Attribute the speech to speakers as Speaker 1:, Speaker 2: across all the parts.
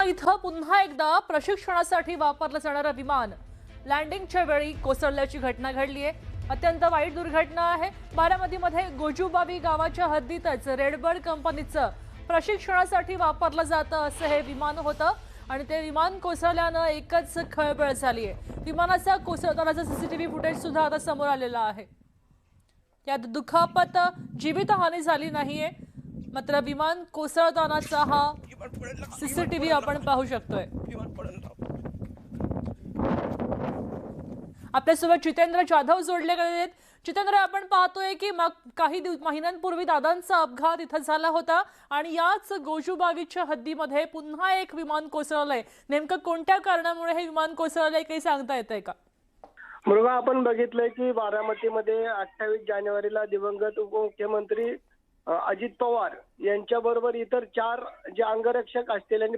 Speaker 1: इथं पुन्हा एकदा प्रशिक्षणासाठी वापरलं जाणारं विमान लँडिंगच्या वेळी कोसळल्याची घटना घडली आहे। अत्यंत वाईट दुर्घटना आहे। बारामतीमध्ये गोजूबावी गावाच्या हद्दीतच रेडबर्ड कंपनीचं प्रशिक्षणासाठी वापरलं जातं असं हे विमान होतं आणि ते विमान कोसळल्यानं एकच खळबळ झाली आहे। विमानाचा कोसळतानाचा सीसीटीव्ही फुटेज सुद्धा आता समोर आलेला आहे। यात दुखापत जीवितहानी झाली नाहीये, मात्र विमान कोसळतानाचा हा सीसीटीव्ही आपण पाहू शकतोय। आपल्यासोबत जितेंद्र जाधव जोडले गेले आहेत। जितेंद्र, आपण पाहतोय की काही महिन्यांपूर्वी दादांचा अपघात इथं झाला होता आणि याच गोजूबावीच्या हद्दीमध्ये पुन्हा एक विमान कोसळलंय। नेमकं कोणत्या कारणामुळे हे विमान कोसळलंय काही सांगता येतंय का?
Speaker 2: मृगा, आपण बघितलंय की बारामतीमध्ये 28 जानेवारीला दिवंगत उपमुख्यमंत्री अजित पवार यांच्याबरोबर इतर 4 जे अंगरक्षक असतील आणि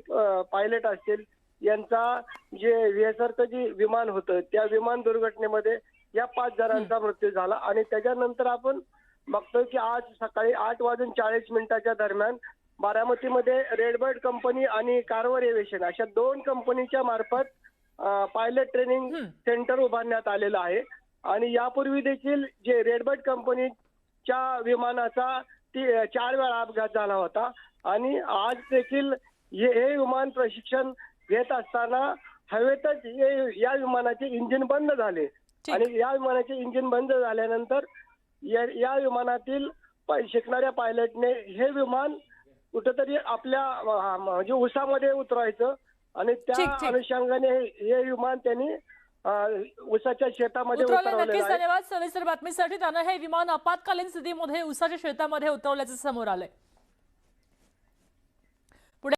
Speaker 2: पायलट असतील यांचा जे व्हीएसआरचं जे विमान होतं त्या विमान दुर्घटनेमध्ये या 5 जणांचा मृत्यू झाला आणि त्याच्यानंतर आपण बघतोय की आज सकाळी 8:40 दरम्यान बारामतीमध्ये रेडबर्ड कंपनी आणि कार्व्हर एव्हिएशन अशा 2 कंपनीच्या मार्फत पायलट ट्रेनिंग सेंटर उभारण्यात आलेलं आहे आणि यापूर्वी देखील जे रेडबर्ड कंपनीच्या विमानाचा 4 वेळा अपघात झाला होता आणि आज देखील हे विमान प्रशिक्षण घेत असताना हवेतच या विमानाचे इंजिन बंद झाले आणि या विमानाचे इंजिन बंद झाल्यानंतर या विमानातील शिकणाऱ्या पायलटने हे विमान कुठेतरी आपल्या म्हणजे उसामध्ये उतरायचं आणि त्या अनुषंगाने हे विमान त्यांनी उसाच्या शेतामध्ये उतरवलेलं आहे।
Speaker 1: धन्यवाद सविस्तर बातमीसाठी। त्यानं हे विमान आपत्कालीन स्थितीमध्ये उसाच्या शेतामध्ये उतरवल्याचं समोर आलंय।